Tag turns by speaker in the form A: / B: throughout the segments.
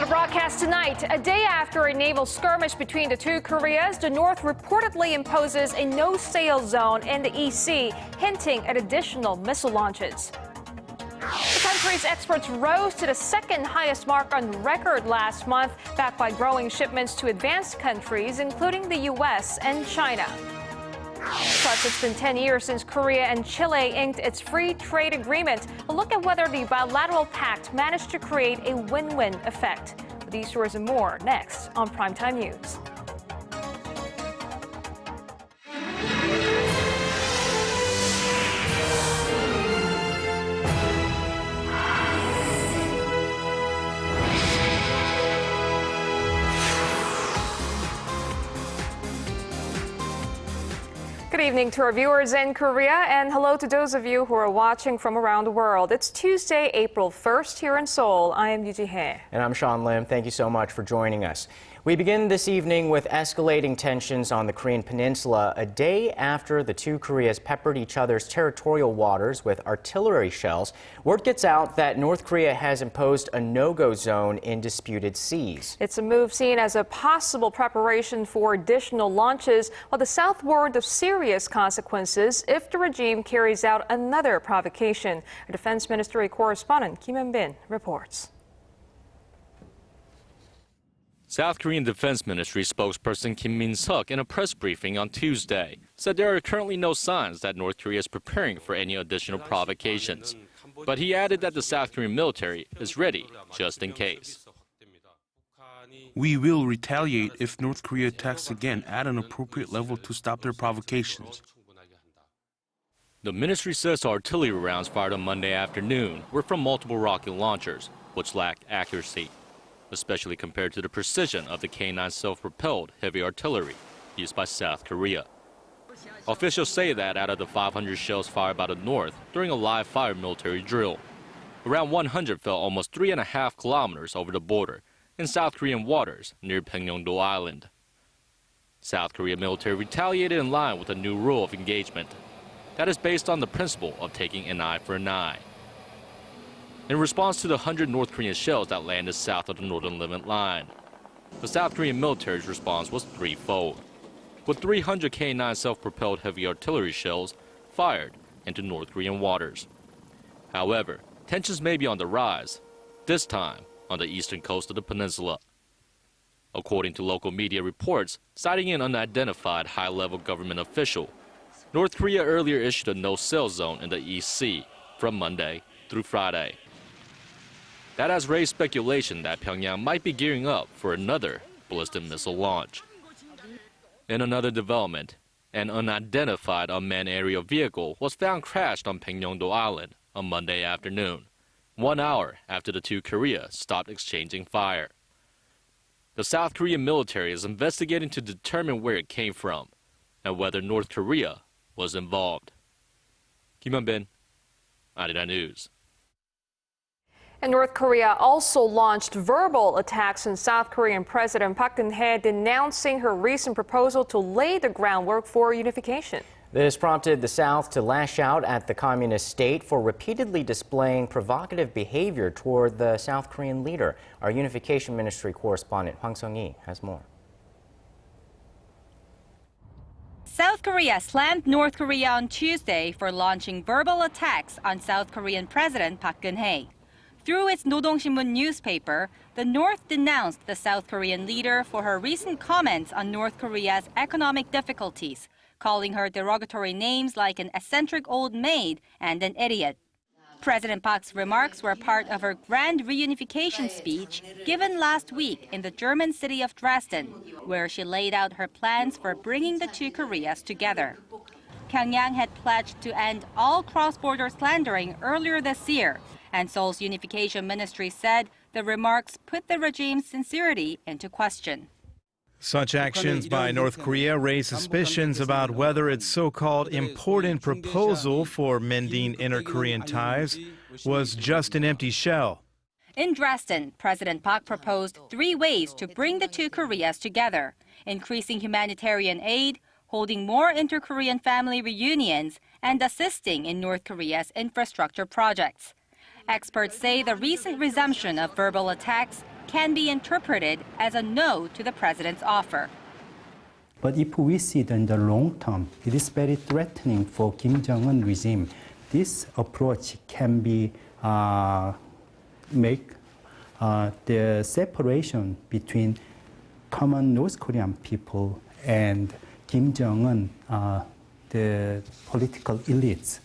A: On a broadcast tonight, a day after a naval skirmish between the two Koreas, the North reportedly imposes a no-sail zone in the EC, hinting at additional missile launches. The country's exports rose to the second highest mark on record last month, backed by growing shipments to advanced countries, including the U.S. and China. Plus, it's been 10 years since Korea and Chile inked its free trade agreement. A look at whether the bilateral pact managed to create a win-win effect. These stories and more next on Primetime News. Good evening to our viewers in Korea, and hello to those of you who are watching from around the world. It's Tuesday, April 1st here in Seoul. I am Yoo Ji-hye.
B: And I'm Sean Lim. Thank you so much for joining us. We begin this evening with escalating tensions on the Korean peninsula a day after the two Koreas peppered each other's territorial waters with artillery shells. Word gets out that North Korea has imposed a no-go zone in disputed seas. It's
A: a move seen as a possible preparation for additional launches, while the South warned of serious consequences if the regime carries out another provocation. Our Defense Ministry correspondent Kim Inchul reports.
C: South Korean Defense Ministry spokesperson Kim Inchul in a press briefing on Tuesday said there are currently no signs that North Korea is preparing for any additional provocations. But he added that the South Korean military is ready just in case.
D: We will retaliate if North Korea attacks again at an appropriate level to stop their provocations.
C: The ministry says artillery rounds fired on Monday afternoon were from multiple rocket launchers, which lacked accuracy, especially compared to the precision of the K-9 self-propelled heavy artillery used by South Korea. Officials say that out of the 500 shells fired by the North during a live-fire military drill, around 100 fell almost 3.5 kilometers over the border in South Korean waters near Pyeongdo Island. South Korea military retaliated in line with a new rule of engagement that is based on the principle of taking an eye for an eye. In response to the 100 North Korean shells that landed south of the northern limit line, the South Korean military's response was threefold, with 300 K-9 self-propelled heavy artillery shells fired into North Korean waters. However, tensions may be on the rise, this time on the eastern coast of the peninsula. According to local media reports citing an unidentified high-level government official, North Korea earlier issued a no-sail zone in the East Sea from Monday through Friday. That has raised speculation that Pyongyang might be gearing up for another ballistic missile launch. In another development, an unidentified unmanned aerial vehicle was found crashed on Pyeongdo Island on Monday afternoon, 1 hour after the two Koreas stopped exchanging fire. The South Korean military is investigating to determine where it came from and whether North Korea was involved. Kim Inchul, Arirang News.
A: And North Korea also launched verbal attacks on South Korean President Park Geun-hye, denouncing her recent proposal to lay the groundwork for unification.
B: This prompted the South to lash out at the communist state for repeatedly displaying provocative behavior toward the South Korean leader. Our Unification Ministry correspondent Hwang Sung-hee has more.
E: South Korea slammed North Korea on Tuesday for launching verbal attacks on South Korean President Park Geun-hye. Through its Nodongshinmun newspaper, the North denounced the South Korean leader for her recent comments on North Korea's economic difficulties, calling her derogatory names like an eccentric old maid and an idiot. President Park's remarks were part of her grand reunification speech given last week in the German city of Dresden, where she laid out her plans for bringing the two Koreas together. Pyongyang had pledged to end all cross-border slandering earlier this year, and Seoul's Unification Ministry said the remarks put the regime's sincerity into question.
F: Such actions by North Korea raise suspicions about whether its so-called important proposal for mending inter-Korean ties was just an empty shell.
E: In Dresden, President Park proposed 3 ways to bring the two Koreas together: increasing humanitarian aid, holding more inter-Korean family reunions, and assisting in North Korea's infrastructure projects. Experts say the recent resumption of verbal attacks can be interpreted as a no to the president's offer.
G: But if we see it in the long term, it is very threatening for Kim Jong-un regime. This approach can be make the separation between common North Korean people and Kim Jong-un, the political elites.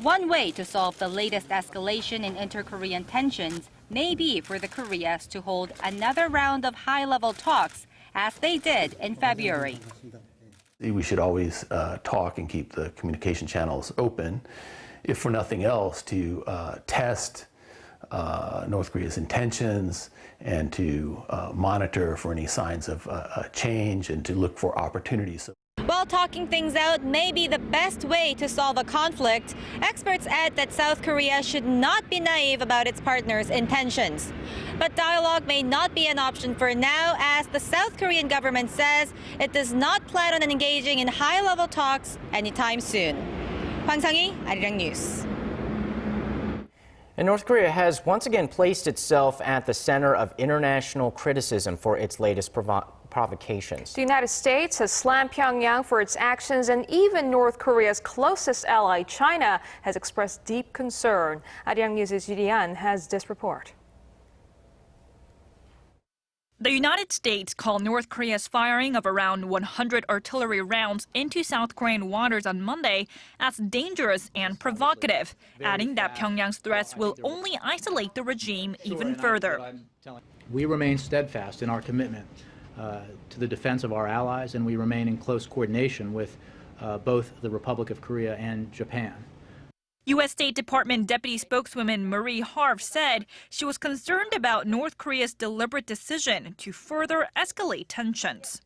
E: One way to solve the latest escalation in inter-Korean tensions may be for the Koreas to hold another round of high-level talks, as they did in February.
H: We should always talk and keep the communication channels open, if for nothing else, to test North Korea's intentions and to monitor for any signs of change and to look for opportunities.
E: While talking things out may be the best way to solve a conflict, experts add that South Korea should not be naive about its partner's intentions. But dialogue may not be an option for now, as the South Korean government says it does not plan on engaging in high-level talks anytime soon. Hwang Sang-hee, Arirang News.
B: And North Korea has once again placed itself at the center of international criticism for its latest provocations.
A: The United States has slammed Pyongyang for its actions, and even North Korea's closest ally, China, has expressed deep concern. Arirang News' Yu Lian has this report.
I: The United States called North Korea's firing of around 100 artillery rounds into South Korean waters on Monday as dangerous and provocative, adding that Pyongyang's threats will only isolate the regime even further.
J: We remain steadfast in our commitment to the defense of our allies, and we remain in close coordination with both the Republic of Korea and Japan.
I: U.S. State Department Deputy Spokeswoman Marie Harf said she was concerned about North Korea's deliberate decision to further escalate tensions.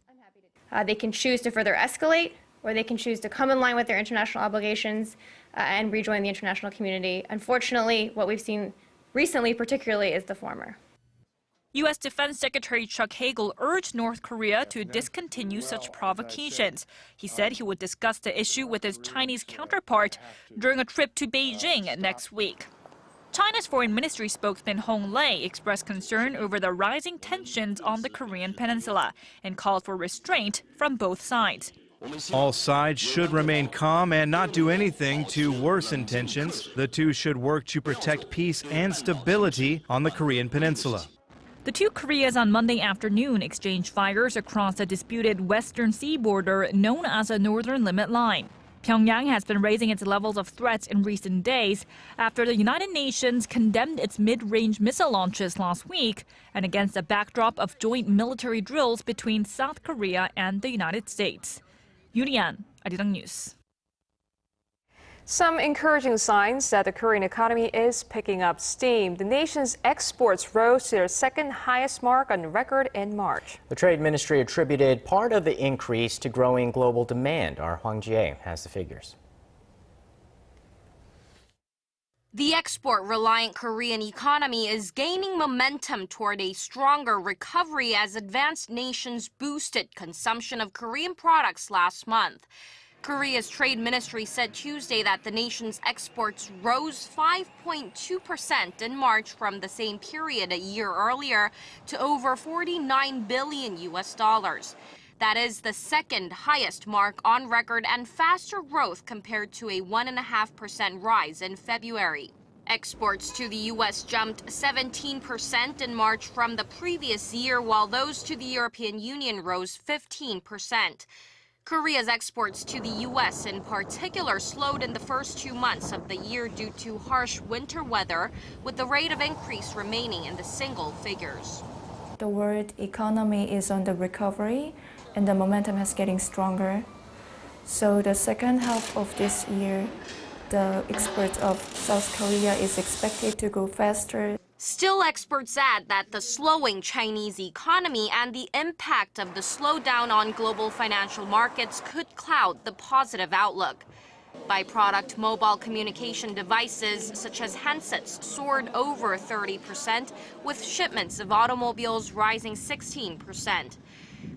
K: They can choose to further escalate, or they can choose to come in line with their international obligations and rejoin the international community. Unfortunately, what we've seen recently particularly is the former.
I: U.S. Defense Secretary Chuck Hagel urged North Korea to discontinue such provocations. He said he would discuss the issue with his Chinese counterpart during a trip to Beijing next week. China's Foreign Ministry spokesman Hong Lei expressed concern over the rising tensions on the Korean peninsula and called for restraint from both sides.
F: All sides should remain calm and not do anything to worsen tensions. The two should work to protect peace and stability on the Korean peninsula.
I: The two Koreas on Monday afternoon exchanged fires across the disputed Western Sea border known as the Northern Limit Line. Pyongyang has been raising its levels of threats in recent days after the United Nations condemned its mid-range missile launches last week and against a backdrop of joint military drills between South Korea and the United States. Yu Lian, Arirang News.
A: Some encouraging signs that the Korean economy is picking up steam. The nation's exports rose to their second highest mark on record in March.
B: The Trade Ministry attributed part of the increase to growing global demand. Our Hwang Jie has the figures.
L: The export-reliant Korean economy is gaining momentum toward a stronger recovery as advanced nations boosted consumption of Korean products last month. Korea's Trade Ministry said Tuesday that the nation's exports rose 5.2% in March from the same period a year earlier to over $49 billion. That is the second highest mark on record and faster growth compared to a 1.5% rise in February. Exports to the U.S. jumped 17% in March from the previous year, while those to the European Union rose 15%. Korea's exports to the U.S. in particular slowed in the first 2 months of the year due to harsh winter weather, with the rate of increase remaining in the single figures.
M: The world economy is on the recovery and the momentum is getting stronger. So the second half of this year, the exports of South Korea is expected to go faster.
L: Still, experts add that the slowing Chinese economy and the impact of the slowdown on global financial markets could cloud the positive outlook. By-product mobile communication devices such as handsets soared over 30%, with shipments of automobiles rising 16%.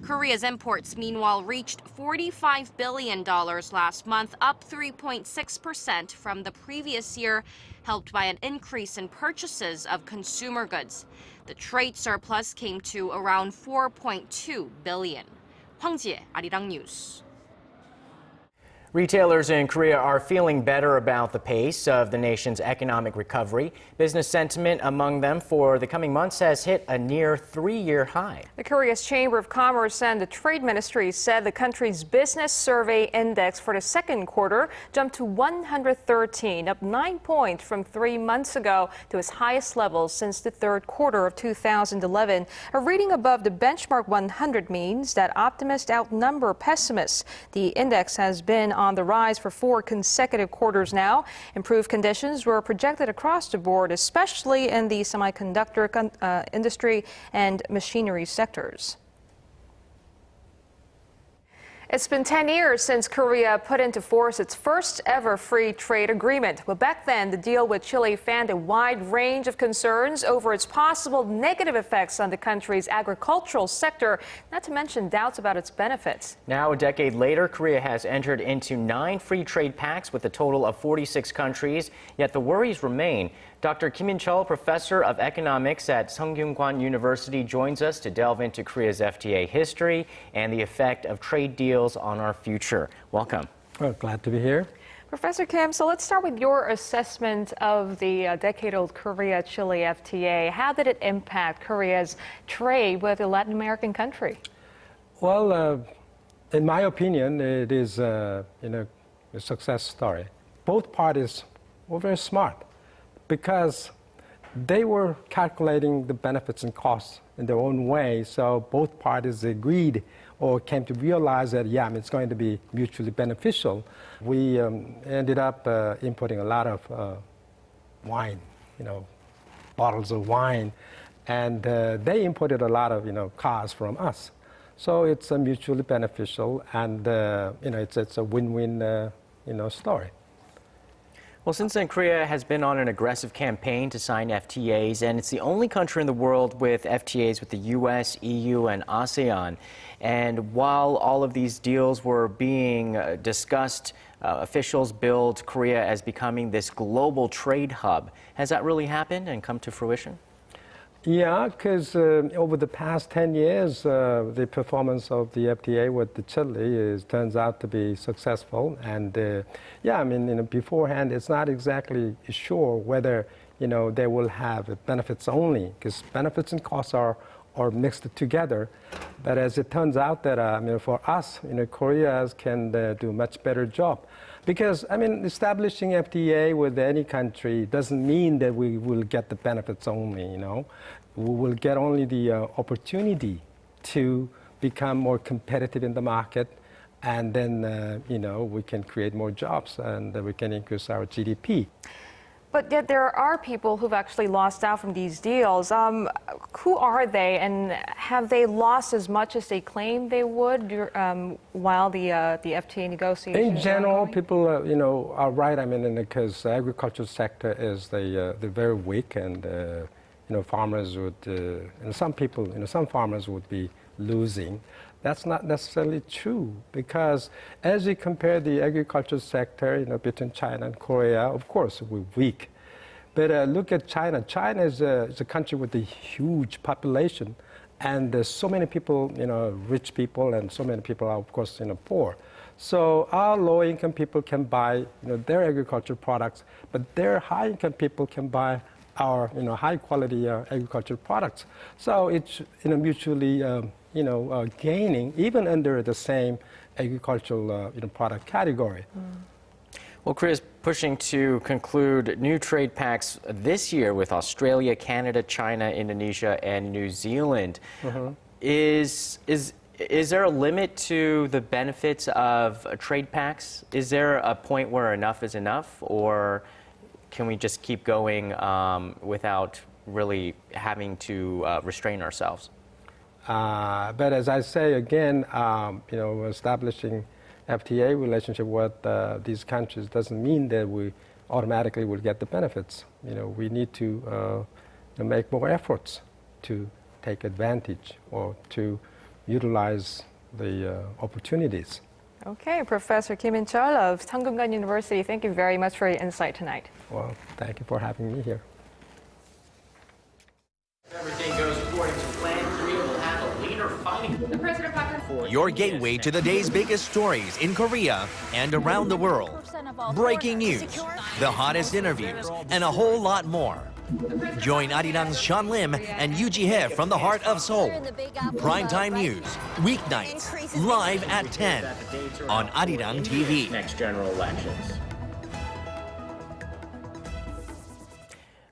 L: Korea's imports, meanwhile, reached $45 billion last month, up 3.6% from the previous year, helped by an increase in purchases of consumer goods. The trade surplus came to around 4.2 billion. Hwang Jie, Arirang News.
B: Retailers in Korea are feeling better about the pace of the nation's economic recovery. Business sentiment among them for the coming months has hit a near 3-year high.
A: The Korea's Chamber of Commerce and the Trade Ministry said the country's business survey index for the second quarter jumped to 113, up 9 points from 3 months ago to its highest level since the third quarter of 2011. A reading above the benchmark 100 means that optimists outnumber pessimists. The index has been on the rise for 4 consecutive quarters now. Improved conditions were projected across the board, especially in the semiconductor industry and machinery sectors. It's been 10 years since Korea put into force its first ever free trade agreement. Well, back then, the deal with Chile fanned a wide range of concerns over its possible negative effects on the country's agricultural sector, not to mention doubts about its benefits.
B: Now, a decade later, Korea has entered into 9 free trade pacts with a total of 46 countries, yet the worries remain. Dr. Kim Inchul, professor of economics at Sungkyunkwan University, joins us to delve into Korea's FTA history and the effect of trade deals on our future. Welcome.
N: Well, glad to be here.
A: Professor Kim, so let's start with your assessment of the decade-old Korea-Chile FTA. How did it impact Korea's trade with a Latin American country?
N: Well, in my opinion, it is a success story. Both parties were very smart, because they were calculating the benefits and costs in their own way. So both parties agreed or came to realize that, yeah, it's going to be mutually beneficial. We ended up importing a lot of wine, bottles of wine. And they imported a lot of, cars from us. So it's mutually beneficial, and, it's a win-win, story.
B: Well, since then, Korea has been on an aggressive campaign to sign FTAs, and it's the only country in the world with FTAs with the U.S., EU, and ASEAN. And while all of these deals were being discussed, officials billed Korea as becoming this global trade hub. Has that really happened and come to fruition?
N: Yeah, because over the past 10 years, the performance of the FTA with the Chile turns out to be successful. And beforehand, it's not exactly sure whether, they will have benefits only, because benefits and costs are mixed together. But as it turns out that, for us, Korea can do a much better job. Because, establishing FTA with any country doesn't mean that we will get the benefits only, We will get only the opportunity to become more competitive in the market, and then, we can create more jobs and we can increase our GDP.
A: But yet there are people who've actually lost out from these deals. Who are they, and have they lost as much as they claimed they would while the FTA negotiations?
N: In general, people are right. Because the agricultural sector is the very weak, and farmers would, and some people, some farmers would be losing. That's not necessarily true, because as you compare the agricultural sector, between China and Korea, of course, we're weak. But look at China. China is a country with a huge population, and there's so many people, rich people, and so many people are, of course, poor. So our low-income people can buy, their agricultural products, but their high-income people can buy our, high-quality agricultural products. So it's, mutually, gaining, even under the same agricultural, product category.
B: Well, Korea is pushing to conclude new trade pacts this year with Australia, Canada, China, Indonesia, and New Zealand. Is there a limit to the benefits of trade pacts? Is there a point where enough is enough, or can we just keep going without really having to restrain ourselves?
N: But as I say again, establishing FTA relationship with these countries doesn't mean that we automatically will get the benefits. We need to make more efforts to take advantage or to utilize the opportunities.
A: Okay, Professor Kim Inchul of Sangumgan University, thank you very much for your insight tonight.
N: Well, thank you for having me here.
B: If everything goes according to plan, Korea will have a leaner fighting.
A: The President of
O: Your gateway to the day's biggest stories in Korea and around the world. Breaking news, the hottest interviews, and a whole lot more. Join Arirang's Sean Lim and Yoo Ji-hye from the heart of Seoul. Primetime news, weeknights, live at 10 on Arirang TV.
B: Next general elections.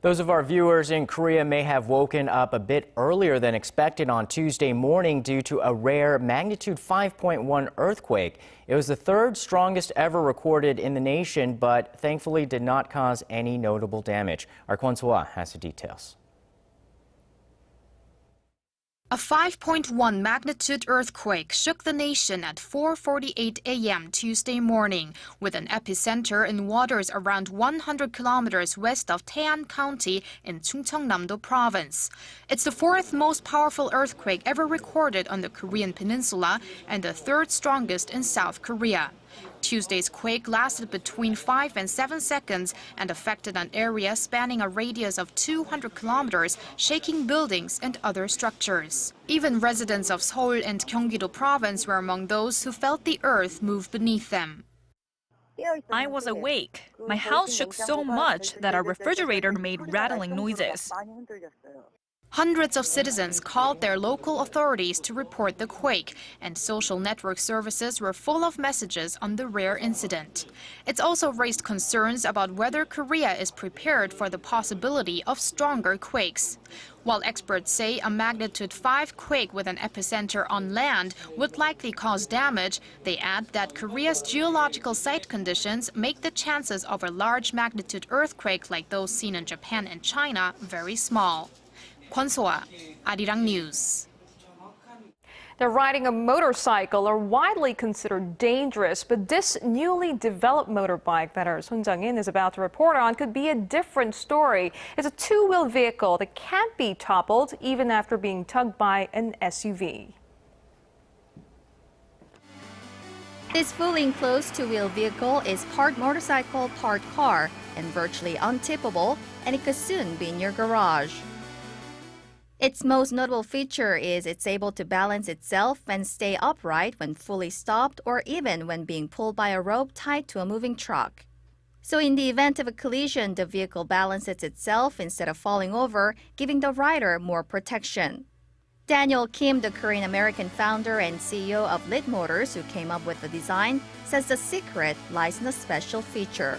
B: Those of our viewers in Korea may have woken up a bit earlier than expected on Tuesday morning due to a rare magnitude 5.1 earthquake. It was the third strongest ever recorded in the nation, but thankfully did not cause any notable damage. Our Kwon So-ah has the details.
P: A 5.1 magnitude earthquake shook the nation at 4:48 a.m. Tuesday morning, with an epicenter in waters around 100 kilometers west of Taean County in Chungcheongnam-do Province. It's the fourth most powerful earthquake ever recorded on the Korean peninsula and the third strongest in South Korea. Tuesday's quake lasted between 5 and 7 seconds and affected an area spanning a radius of 200 kilometers, shaking buildings and other structures. Even residents of Seoul and Gyeonggi-do Province were among those who felt the earth move beneath them.
I: I was awake. My house shook so much that our refrigerator made rattling noises.
P: Hundreds of citizens called their local authorities to report the quake, and social network services were full of messages on the rare incident. It's also raised concerns about whether Korea is prepared for the possibility of stronger quakes. While experts say a magnitude 5 quake with an epicenter on land would likely cause damage, they add that Korea's geological site conditions make the chances of a large magnitude earthquake like those seen in Japan and China very small. Kwon So-ah, Arirang News.
A: Now, riding a motorcycle are widely considered dangerous, but this newly developed motorbike that our Sun Jung-in is about to report on could be a different story. It's a two-wheel vehicle that can't be toppled even after being tugged by an SUV.
Q: This fully enclosed two-wheel vehicle is part motorcycle, part car, and virtually untippable, and it could soon be in your garage. Its most notable feature is it's able to balance itself and stay upright when fully stopped or even when being pulled by a rope tied to a moving truck. So in the event of a collision, the vehicle balances itself instead of falling over, giving the rider more protection. Daniel Kim, the Korean-American founder and CEO of Lit Motors, who came up with the design, says the secret lies in a special feature.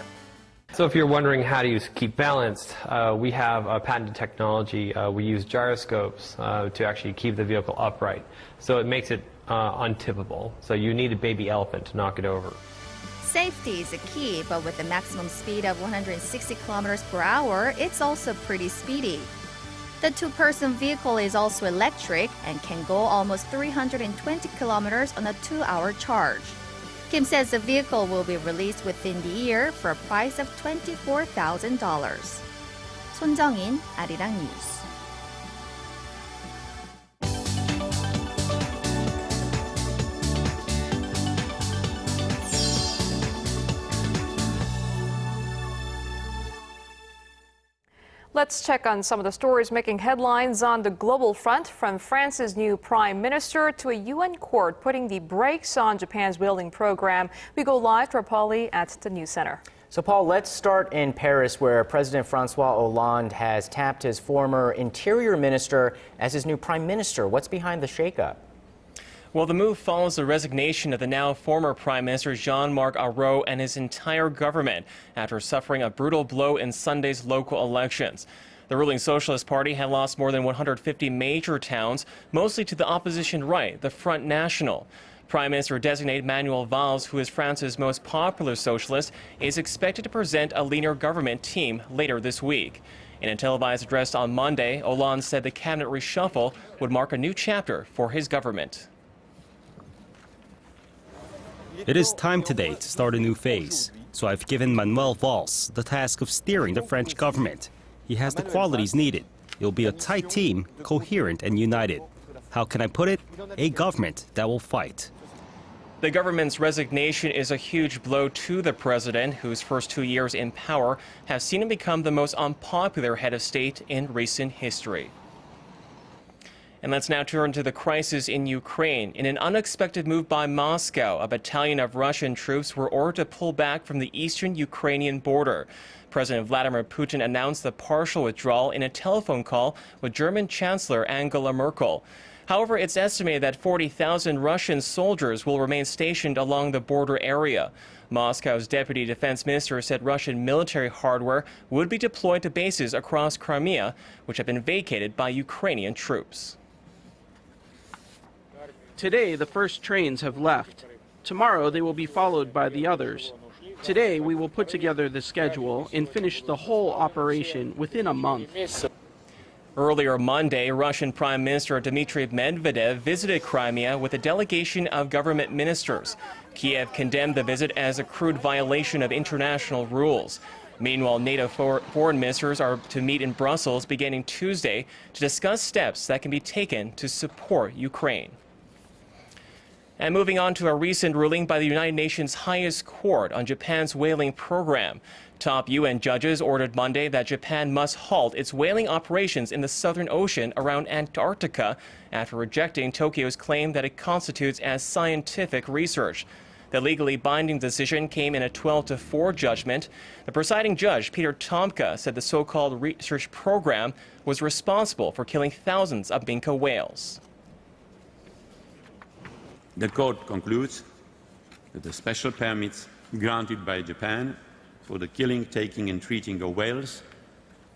R: So if you're wondering how to keep balanced, we have a patented technology. We use gyroscopes to actually keep the vehicle upright. So it makes it untippable. So you need a baby elephant to knock it over.
Q: Safety is a key, but with a maximum speed of 160 kilometers per hour, it's also pretty speedy. The two-person vehicle is also electric and can go almost 320 kilometers on a 2-hour charge. Kim says the vehicle will be released within the year for a price of $24,000. Son Jung-in, Arirang News.
A: Let's check on some of the stories making headlines on the global front, from France's new prime minister to a UN court putting the brakes on Japan's building program. We go live to our Paulie at the News Center.
B: So, Paul, let's start in Paris, where President Francois Hollande has tapped his former interior minister as his new prime minister. What's behind the shakeup?
S: Well, the move follows the resignation of the now former Prime Minister Jean-Marc Ayrault and his entire government after suffering a brutal blow in Sunday's local elections. The ruling Socialist Party had lost more than 150 major towns, mostly to the opposition right, the Front National. Prime Minister-designate Manuel Valls, who is France's most popular socialist, is expected to present a leaner government team later this week. In a televised address on Monday, Hollande said the cabinet reshuffle would mark a new chapter for his government.
T: It is time today to start a new phase, so I've given Manuel Valls the task of steering the French government. He has the qualities needed. It'll be a tight team, coherent and united. How can I put it? A government that will fight.
S: The government's resignation is a huge blow to the president, whose first 2 years in power have seen him become the most unpopular head of state in recent history. And let's now turn to the crisis in Ukraine. In an unexpected move by Moscow, a battalion of Russian troops were ordered to pull back from the eastern Ukrainian border. President Vladimir Putin announced the partial withdrawal in a telephone call with German Chancellor Angela Merkel. However, it's estimated that 40,000 Russian soldiers will remain stationed along the border area. Moscow's deputy defense minister said Russian military hardware would be deployed to bases across Crimea, which have been vacated by Ukrainian troops.
U: Today, the first trains have left. Tomorrow, they will be followed by the others. Today, we will put together the schedule and finish the whole operation within a month.
S: Earlier Monday, Russian Prime Minister Dmitry Medvedev visited Crimea with a delegation of government ministers. Kiev condemned the visit as a crude violation of international rules. Meanwhile, NATO foreign ministers are to meet in Brussels beginning Tuesday to discuss steps that can be taken to support Ukraine. And moving on to a recent ruling by the United Nations highest court on Japan's whaling program. Top UN judges ordered Monday that Japan must halt its whaling operations in the Southern Ocean around Antarctica after rejecting Tokyo's claim that it constitutes as scientific research. The legally binding decision came in a 12-4 judgment. The presiding judge, Peter Tomka, said the so-called research program was responsible for killing thousands of minke whales.
V: The court concludes that the special permits granted by Japan for the killing, taking and treating of whales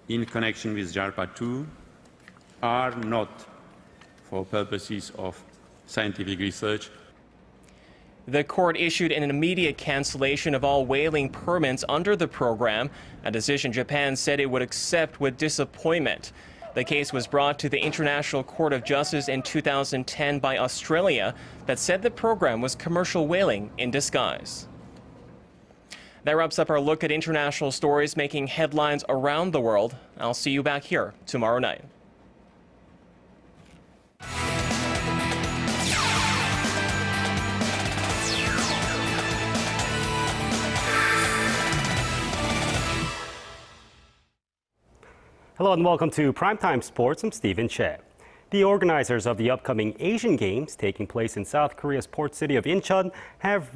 V: in connection with JARPA II are not for purposes of scientific research.
S: The court issued an immediate cancellation of all whaling permits under the program, a decision Japan said it would accept with disappointment. The case was brought to the International Court of Justice in 2010 by Australia that said the program was commercial whaling in disguise. That wraps up our look at international stories making headlines around the world. I'll see you back here tomorrow night.
T: Hello and welcome to Primetime Sports. I'm Stephen Che. The organizers of the upcoming Asian Games taking place in South Korea's port city of Incheon have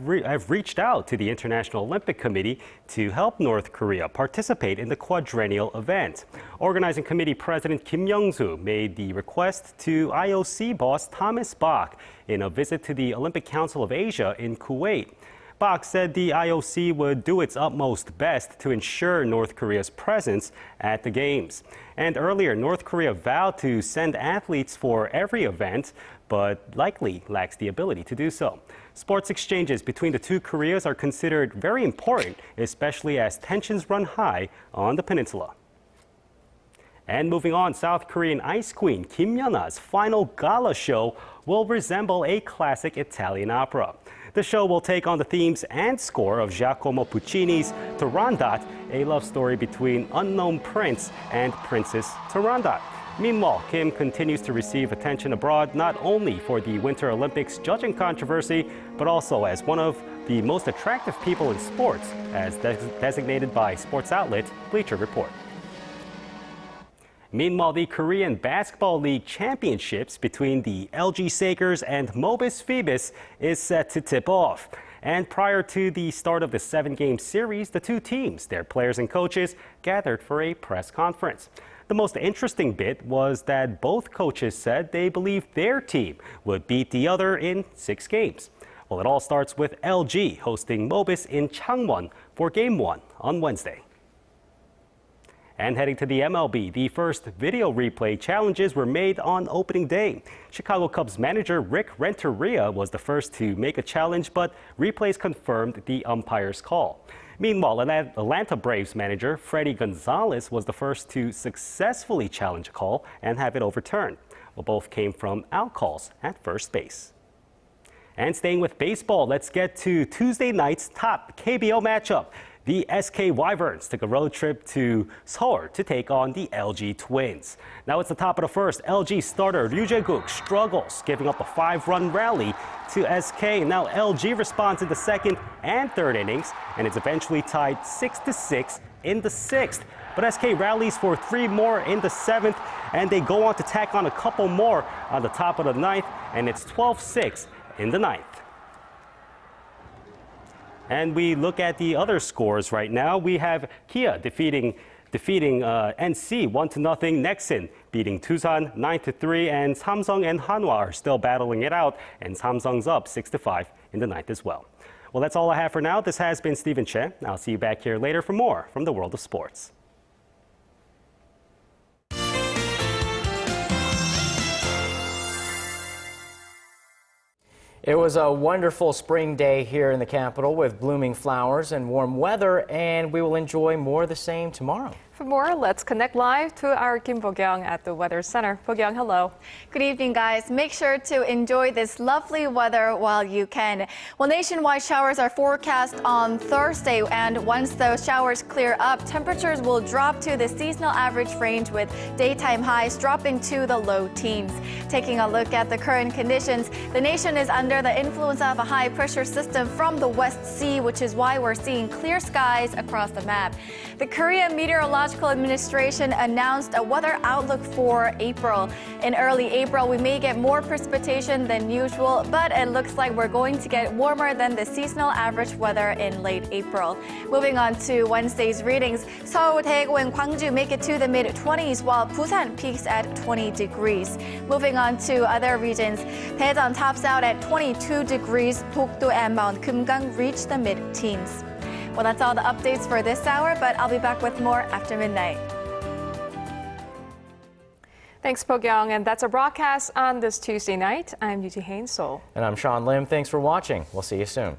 T: reached out to the International Olympic Committee to help North Korea participate in the quadrennial event. Organizing Committee President Kim Inchul made the request to IOC boss Thomas Bach in a visit to the Olympic Council of Asia in Kuwait. Bach said the IOC would do its utmost best to ensure North Korea's presence at the Games. And earlier, North Korea vowed to send athletes for every event, but likely lacks the ability to do so. Sports exchanges between the two Koreas are considered very important, especially as tensions run high on the peninsula. And moving on, South Korean ice queen Kim Yeon's final gala show will resemble a classic Italian opera. The show will take on the themes and score of Giacomo Puccini's Turandot, a love story between unknown prince and Princess Turandot. Meanwhile, Kim continues to receive attention abroad not only for the Winter Olympics judging controversy, but also as one of the most attractive people in sports, as designated by sports outlet Bleacher Report. Meanwhile, the Korean Basketball League Championships between the LG Sakers and Mobis Phoebus is set to tip off. And prior to the start of the 7-game series, the two teams, their players and coaches, gathered for a press conference. The most interesting bit was that both coaches said they believed their team would beat the other in 6 games. Well, it all starts with LG hosting Mobis in Changwon for Game 1 on Wednesday. And heading to the MLB, the first video replay challenges were made on opening day. Chicago Cubs manager Rick Renteria was the first to make a challenge, but replays confirmed the umpire's call. Meanwhile, Atlanta Braves manager Freddie Gonzalez was the first to successfully challenge a call and have it overturned. Well, both came from out calls at first base. And staying with baseball, let's get to Tuesday night's top KBO matchup. The SK Wyverns took a road trip to Seoul to take on the LG Twins. Now it's the top of the first. LG starter Ryu Jae-guk struggles, giving up a 5-run rally to SK. Now LG responds in the second and third innings, and it's eventually tied 6-6 in the sixth. But SK rallies for 3 more in the seventh, and they go on to tack on a couple more on the top of the ninth, and it's 12-6 in the ninth. And we look at the other scores right now. We have Kia defeating NC 1-0. Nexon beating Tusan 9-3, and Samsung and Hanwha are still battling it out, and Samsung's up 6-5 in the ninth as well. Well, that's all I have for now. This has been Stephen Che. I'll see you back here later for more from the world of sports.
B: It was a wonderful spring day here in the capital with blooming flowers and warm weather, and we will enjoy more of the same tomorrow.
A: For more, let's connect live to our Kim Bo-kyung at the Weather Center. Bo-kyung, hello.
C: Good evening, guys. Make sure to enjoy this lovely weather while you can. Well, nationwide showers are forecast on Thursday, and once those showers clear up, temperatures will drop to the seasonal average range with daytime highs dropping to the low teens. Taking a look at the current conditions, the nation is under the influence of a high pressure system from the West Sea, which is why we're seeing clear skies across the map. The Korea Meteorological Administration announced a weather outlook for April. In early April, we may get more precipitation than usual, but it looks like we're going to get warmer than the seasonal average weather in late April. Moving on to Wednesday's readings, Seoul, Daegu, and Gwangju make it to the mid-20s, while Busan peaks at 20 degrees. Moving on to other regions, Daejeon tops out at 22 degrees, Dokdo and Mount Kumgang reach the mid-teens. Well, that's all the updates for this hour, but I'll be back with more after midnight.
A: Thanks, Bo-kyung, and that's a broadcast on this Tuesday night. I'm Yuji Hain, Seoul.
B: And I'm Sean Lim. Thanks for watching. We'll see you soon.